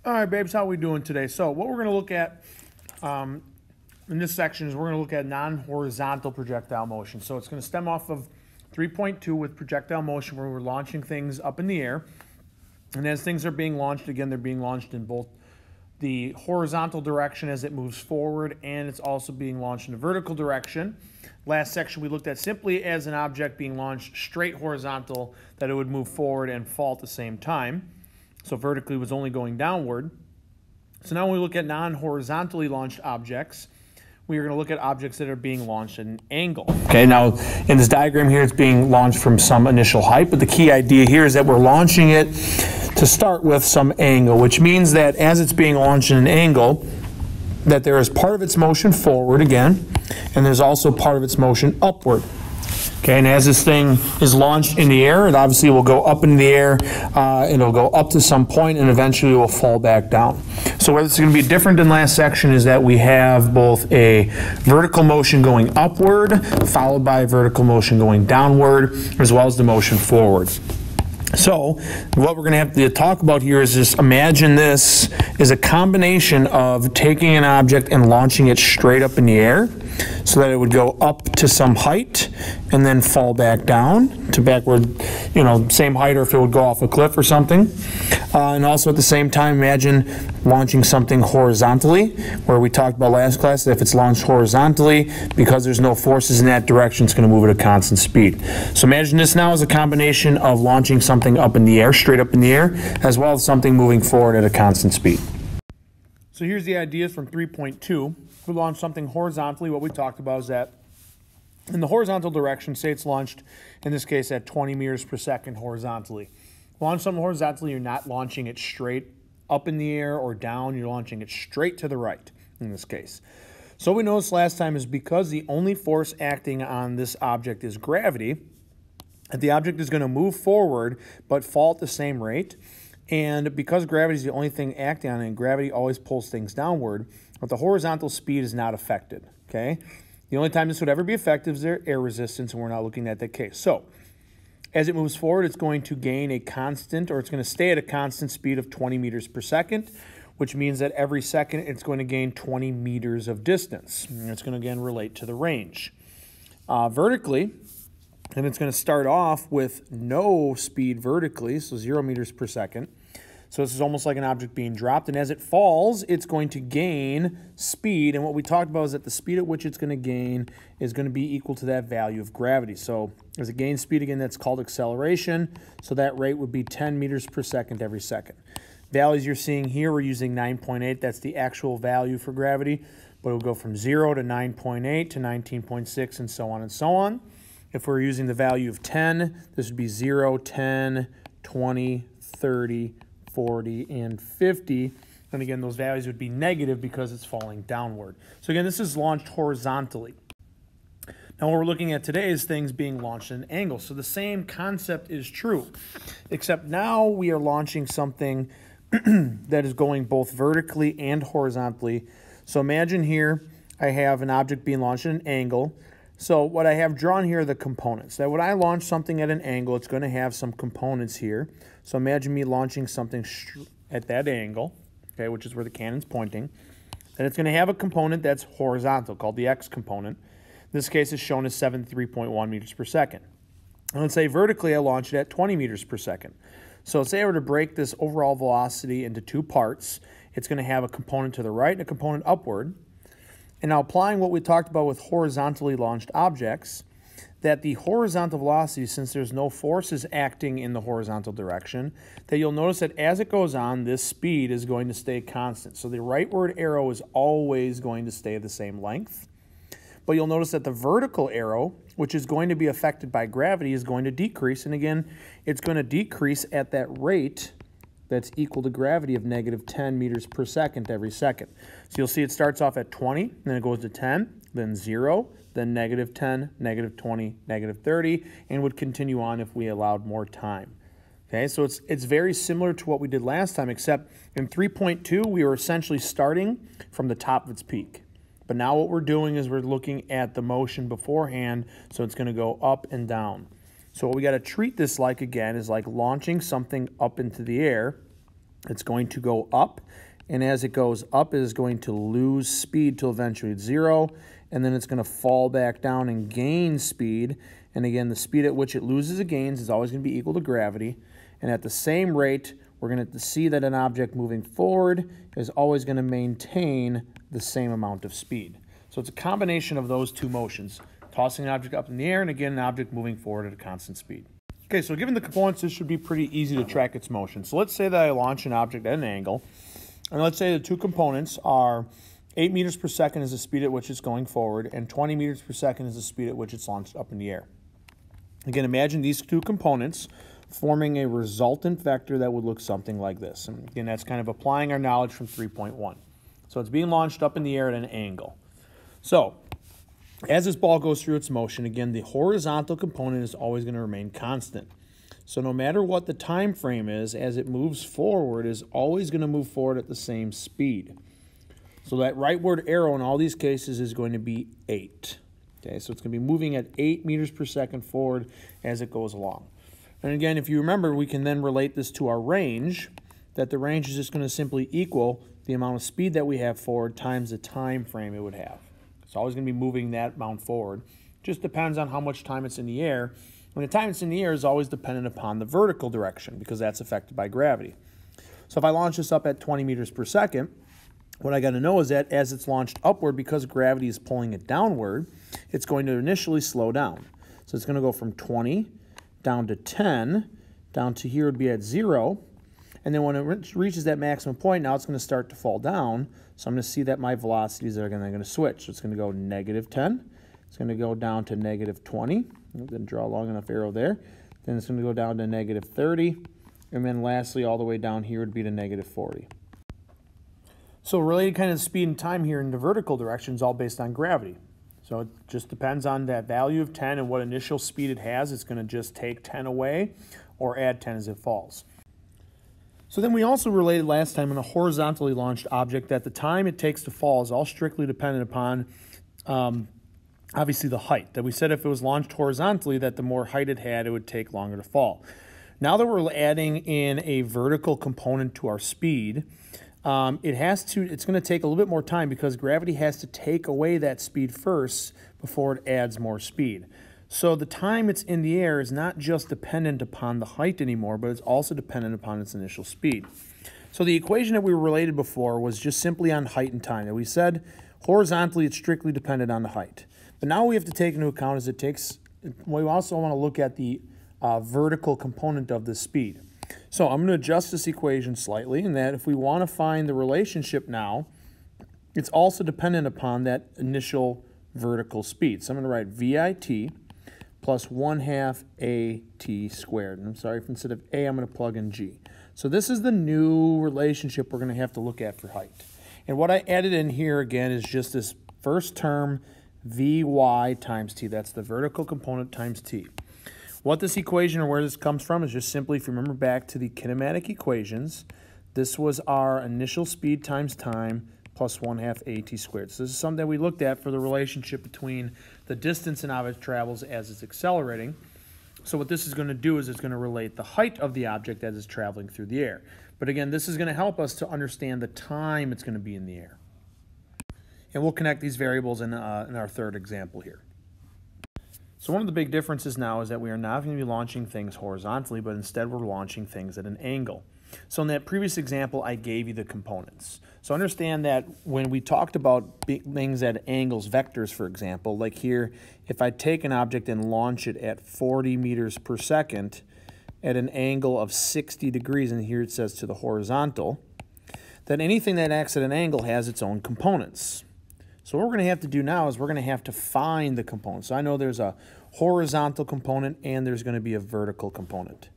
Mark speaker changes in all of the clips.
Speaker 1: All right, babes, how are we doing today? So what we're going to look at in this section is we're going to look at non-horizontal projectile motion. So it's going to stem off of 3.2 with projectile motion, where we're launching things up in the air. And as things are being launched, again, they're being launched in both the horizontal direction as it moves forward, and it's also being launched in the vertical direction. Last section we looked at simply as an object being launched straight horizontal, that it would move forward and fall at the same time. So vertically was only going downward. So now when we look at non-horizontally launched objects, we are going to look at objects that are being launched at an angle. Okay, now in this diagram here, it's being launched from some initial height, but the key idea here is that we're launching it to start with some angle, which means that as it's being launched in an angle, that there is part of its motion forward again, and there's also part of its motion upward. Okay, and as this thing is launched in the air, it obviously will go up in the air, and it'll go up to some point, and eventually will fall back down. So where this is going to be different than last section is that we have both a vertical motion going upward, followed by a vertical motion going downward, as well as the motion forward. So what we're going to have to talk about here is just imagine this is a combination of taking an object and launching it straight up in the air so that it would go up to some height and then fall back down to backward, same height, or if it would go off a cliff or something. And also at the same time, imagine launching something horizontally, where we talked about last class that if it's launched horizontally, because there's no forces in that direction, it's going to move at a constant speed. So imagine this now as a combination of launching something up in the air, straight up in the air, as well as something moving forward at a constant speed. So here's the ideas from 3.2. If we launch something horizontally, what we talked about is that in the horizontal direction, say it's launched, in this case, at 20 meters per second horizontally. Launch something horizontally, you're not launching it straight up in the air or down, you're launching it straight to the right in this case. So what we noticed last time is because the only force acting on this object is gravity, that the object is going to move forward but fall at the same rate. And because gravity is the only thing acting on it, and gravity always pulls things downward, but the horizontal speed is not affected, okay? The only time this would ever be effective is their air resistance, and we're not looking at that case. So as it moves forward, it's going to gain a constant, or it's going to stay at a constant speed of 20 meters per second, which means that every second it's going to gain 20 meters of distance. And it's going to, again, relate to the range. Vertically, and it's going to start off with no speed vertically, so 0 meters per second. So this is almost like an object being dropped, and as it falls, it's going to gain speed, and what we talked about is that the speed at which it's going to gain is going to be equal to that value of gravity. So as it gains speed, again, that's called acceleration, so that rate would be 10 meters per second every second. Values you're seeing here, we're using 9.8, that's the actual value for gravity, but it'll go from 0 to 9.8 to 19.6 and so on and so on. If we're using the value of 10, this would be 0, 10, 20, 30, 40, and 50. And again, those values would be negative because it's falling downward. So again, this is launched horizontally. Now what we're looking at today is things being launched at an angle. So the same concept is true, except now we are launching something that is going both vertically and horizontally. So imagine here I have an object being launched at an angle. So what I have drawn here are the components. That when I launch something at an angle, it's going to have some components here. So imagine me launching something at that angle, okay, which is where the cannon's pointing. And it's going to have a component that's horizontal, called the x component. In this case, it's shown as 73.1 meters per second. And let's say vertically, I launch it at 20 meters per second. So let's say I were to break this overall velocity into two parts. It's going to have a component to the right and a component upward. And now applying what we talked about with horizontally launched objects, that the horizontal velocity, since there's no forces acting in the horizontal direction, that you'll notice that as it goes on, this speed is going to stay constant. So the rightward arrow is always going to stay the same length. But you'll notice that the vertical arrow, which is going to be affected by gravity, is going to decrease. And again, it's going to decrease at that rate that's equal to gravity of negative 10 meters per second every second. So you'll see it starts off at 20, then it goes to 10, then 0, then negative 10, negative 20, negative 30, and would continue on if we allowed more time. Okay, so it's very similar to what we did last time, except in 3.2, we were essentially starting from the top of its peak. But now what we're doing is we're looking at the motion beforehand, so it's going to go up and down. So what we got to treat this like, again, is like launching something up into the air. It's going to go up, and as it goes up, it is going to lose speed till eventually it's 0, and then it's going to fall back down and gain speed. And again, the speed at which it loses or gains is always going to be equal to gravity. And at the same rate, we're going to see that an object moving forward is always going to maintain the same amount of speed. So it's a combination of those two motions, tossing an object up in the air and again an object moving forward at a constant speed. Okay, so given the components, this should be pretty easy to track its motion. So let's say that I launch an object at an angle, and let's say the two components are 8 meters per second is the speed at which it's going forward, and 20 meters per second is the speed at which it's launched up in the air. Again, imagine these two components forming a resultant vector that would look something like this. And again, that's kind of applying our knowledge from 3.1. So it's being launched up in the air at an angle. So as this ball goes through its motion, again, the horizontal component is always going to remain constant. So no matter what the time frame is, as it moves forward, is always going to move forward at the same speed. So that rightward arrow in all these cases is going to be 8. Okay, so it's going to be moving at 8 meters per second forward as it goes along. And again, if you remember, we can then relate this to our range, that the range is just going to simply equal the amount of speed that we have forward times the time frame it would have. It's always going to be moving that amount forward. Just depends on how much time it's in the air. And the time it's in the air is always dependent upon the vertical direction because that's affected by gravity. So if I launch this up at 20 meters per second, what I got to know is that as it's launched upward, because gravity is pulling it downward, it's going to initially slow down. So it's going to go from 20 down to 10, down to here would be at 0. And then when it reaches that maximum point, now it's going to start to fall down. So I'm going to see that my velocities are going to switch. So it's going to go negative 10. It's going to go down to negative 20. I'm going to draw a long enough arrow there. Then it's going to go down to negative 30. And then lastly, all the way down here would be to negative 40. So related kind of speed and time here in the vertical direction is all based on gravity. So it just depends on that value of 10 and what initial speed it has. It's going to just take 10 away or add 10 as it falls. So then we also related last time on a horizontally launched object that the time it takes to fall is all strictly dependent upon obviously the height. That we said if it was launched horizontally that the more height it had, it would take longer to fall. Now that we're adding in a vertical component to our speed, it's going to take a little bit more time because gravity has to take away that speed first before it adds more speed. So the time it's in the air is not just dependent upon the height anymore, but it's also dependent upon its initial speed. So the equation that we related before was just simply on height and time. And we said horizontally it's strictly dependent on the height. But now we have to take into account we also want to look at the vertical component of the speed. So I'm going to adjust this equation slightly, in that if we want to find the relationship now, it's also dependent upon that initial vertical speed. So I'm going to write VIT plus 1/2 AT squared. And I'm sorry, if instead of A, I'm going to plug in G. So this is the new relationship we're going to have to look at for height. And what I added in here again is just this first term, Vy times T. That's the vertical component times T. What this equation or where this comes from is just simply, if you remember back to the kinematic equations, this was our initial speed times time plus 1/2 AT squared. So this is something that we looked at for the relationship between the distance an object travels as it's accelerating. So what this is going to do is it's going to relate the height of the object as it's traveling through the air. But again, this is going to help us to understand the time it's going to be in the air. And we'll connect these variables in our third example here. So one of the big differences now is that we are not going to be launching things horizontally, but instead we're launching things at an angle. So in that previous example, I gave you the components. So understand that when we talked about things at angles, vectors, for example, like here, if I take an object and launch it at 40 meters per second at an angle of 60 degrees, and here it says to the horizontal, then anything that acts at an angle has its own components. So what we're going to have to do now is we're going to have to find the components. So I know there's a horizontal component and there's going to be a vertical component.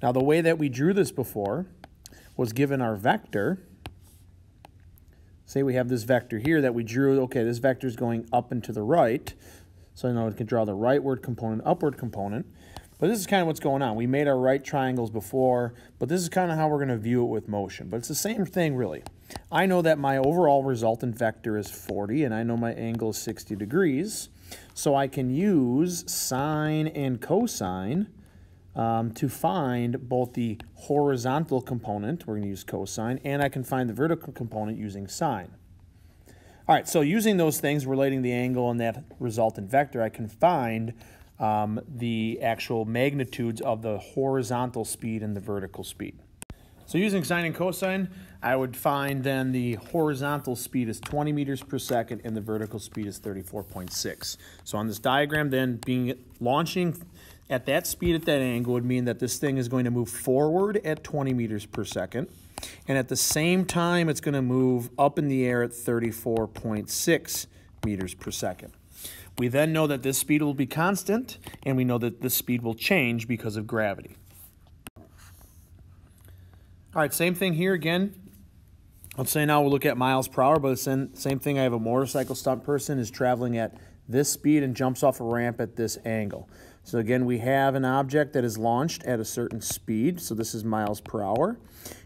Speaker 1: Now the way that we drew this before was given our vector. Say we have this vector here that we drew. Okay, this vector is going up and to the right. So I know we can draw the rightward component, upward component. But this is kind of what's going on. We made our right triangles before, but this is kind of how we're going to view it with motion. But it's the same thing, really. I know that my overall resultant vector is 40, and I know my angle is 60 degrees. So I can use sine and cosine to find both the horizontal component, we're going to use cosine, and I can find the vertical component using sine. All right, so using those things, relating the angle and that resultant vector, I can find the actual magnitudes of the horizontal speed and the vertical speed. So using sine and cosine, I would find then the horizontal speed is 20 meters per second and the vertical speed is 34.6. So on this diagram then, launching at that speed at that angle would mean that this thing is going to move forward at 20 meters per second. And at the same time, it's going to move up in the air at 34.6 meters per second. We then know that this speed will be constant, and we know that this speed will change because of gravity. All right, same thing here again. Let's say now we'll look at miles per hour, but same thing. I have a motorcycle stunt person is traveling at this speed and jumps off a ramp at this angle. So again, we have an object that is launched at a certain speed, so this is miles per hour,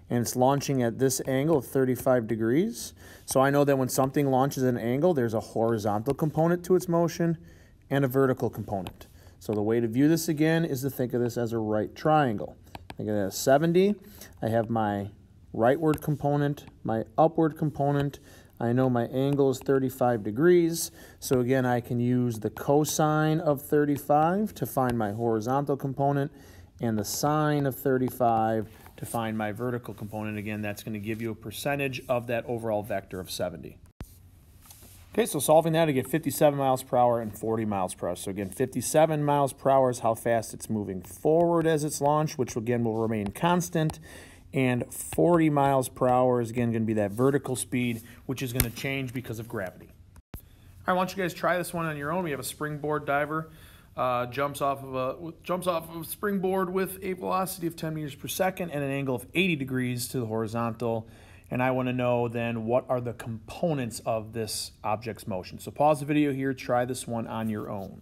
Speaker 1: and it's launching at this angle of 35 degrees. So I know that when something launches at an angle, there's a horizontal component to its motion and a vertical component. So the way to view this again is to think of this as a right triangle. Think of that as 70. I have my rightward component, my upward component. I know my angle is 35 degrees, so again I can use the cosine of 35 to find my horizontal component and the sine of 35 to find my vertical component. Again, that's going to give you a percentage of that overall vector of 70. Okay, so solving that, I get 57 miles per hour and 40 miles per hour. So again, 57 miles per hour is how fast it's moving forward as it's launched, which again will remain constant. And 40 miles per hour is again going to be that vertical speed, which is going to change because of gravity. All right, why don't you guys try this one on your own? We have a springboard diver, jumps off of a springboard with a velocity of 10 meters per second and an angle of 80 degrees to the horizontal. And I want to know then what are the components of this object's motion. So pause the video here, try this one on your own.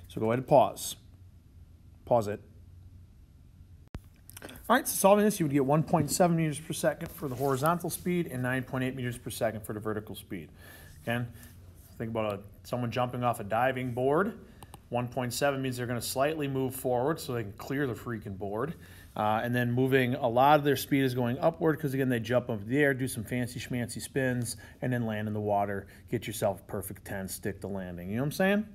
Speaker 1: So go ahead and pause. Pause it. All right, so solving this, you would get 1.7 meters per second for the horizontal speed and 9.8 meters per second for the vertical speed. Again, think about someone jumping off a diving board. 1.7 means they're going to slightly move forward so they can clear the freaking board. And then moving, a lot of their speed is going upward because, again, they jump up in the air, do some fancy schmancy spins, and then land in the water. Get yourself a perfect 10, stick the landing. You know what I'm saying?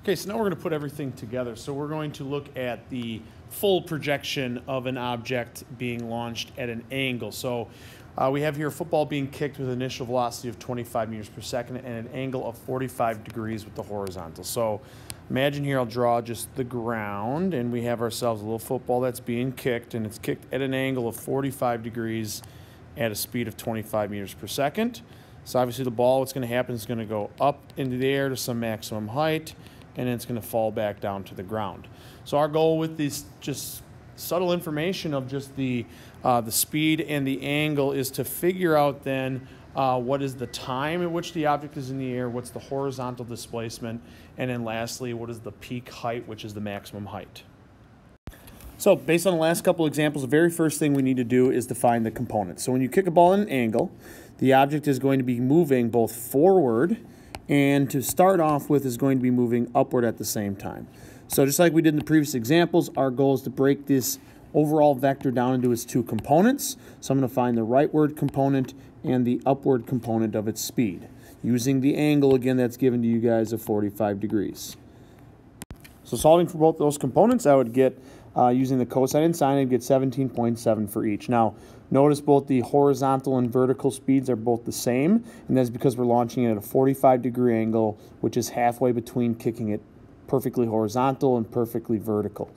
Speaker 1: Okay, so now we're going to put everything together. So we're going to look at the full projection of an object being launched at an angle. So we have here a football being kicked with an initial velocity of 25 meters per second and an angle of 45 degrees with the horizontal. So imagine here I'll draw just the ground, and we have ourselves a little football that's being kicked, and it's kicked at an angle of 45 degrees at a speed of 25 meters per second. So obviously the ball, what's going to happen is going to go up into the air to some maximum height, and then it's going to fall back down to the ground. So our goal with this just subtle information of just the speed and the angle is to figure out then what is the time at which the object is in the air, what's the horizontal displacement, and then lastly, what is the peak height, which is the maximum height. So based on the last couple examples, the very first thing we need to do is define the components. So when you kick a ball at an angle, the object is going to be moving both forward and to start off with is going to be moving upward at the same time. So just like we did in the previous examples, our goal is to break this overall vector down into its two components. So I'm going to find the rightward component and the upward component of its speed, using the angle again that's given to you guys of 45 degrees. So solving for both those components, I would get, using the cosine and sine, I'd get 17.7 for each. Now, notice both the horizontal and vertical speeds are both the same, and that's because we're launching it at a 45-degree angle, which is halfway between kicking it perfectly horizontal and perfectly vertical.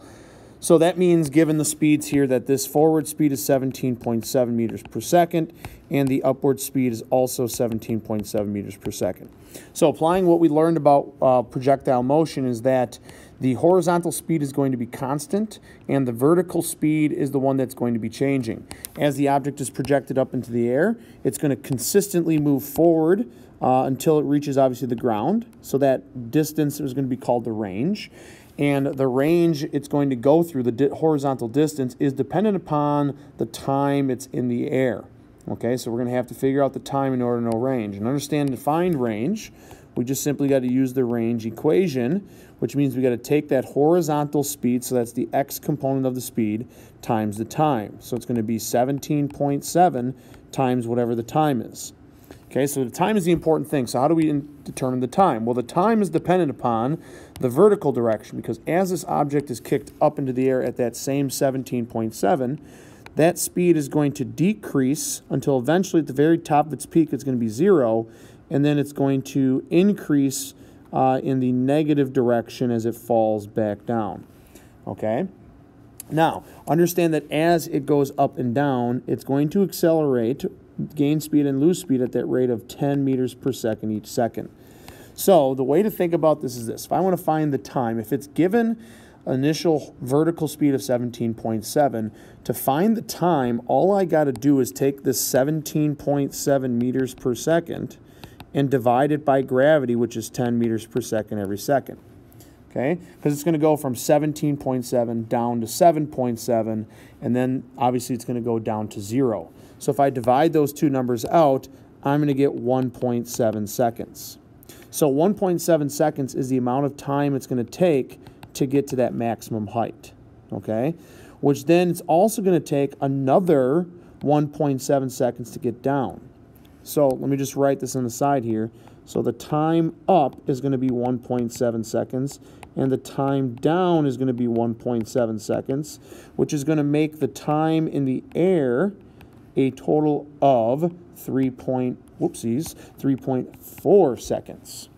Speaker 1: So that means, given the speeds here, that this forward speed is 17.7 meters per second, and the upward speed is also 17.7 meters per second. So applying what we learned about projectile motion is that the horizontal speed is going to be constant, and the vertical speed is the one that's going to be changing. As the object is projected up into the air, it's going to consistently move forward until it reaches, obviously, the ground. So that distance is going to be called the range. And the range it's going to go through, the horizontal distance, is dependent upon the time it's in the air. Okay, so we're going to have to figure out the time in order to know range. And understand defined range, we just simply got to use the range equation, which means we got to take that horizontal speed, so that's the x component of the speed, times the time. So it's going to be 17.7 times whatever the time is. Okay, so the time is the important thing. So how do we determine the time? Well, the time is dependent upon the vertical direction, because as this object is kicked up into the air at that same 17.7, that speed is going to decrease until eventually at the very top of its peak it's going to be 0, and then it's going to increase in the negative direction as it falls back down. Okay? Now, understand that as it goes up and down, it's going to accelerate, gain speed and lose speed at that rate of 10 meters per second each second. So the way to think about this is this. If I want to find the time, if it's given initial vertical speed of 17.7, to find the time, all I got to do is take this 17.7 meters per second and divide it by gravity, which is 10 meters per second every second. Okay? Because it's going to go from 17.7 down to 7.7, and then obviously it's going to go down to 0. So if I divide those two numbers out, I'm going to get 1.7 seconds. So 1.7 seconds is the amount of time it's going to take to get to that maximum height. Okay? Which then it's also going to take another 1.7 seconds to get down. So let me just write this on the side here. So the time up is going to be 1.7 seconds, and the time down is going to be 1.7 seconds, which is going to make the time in the air a total of 3.4 seconds.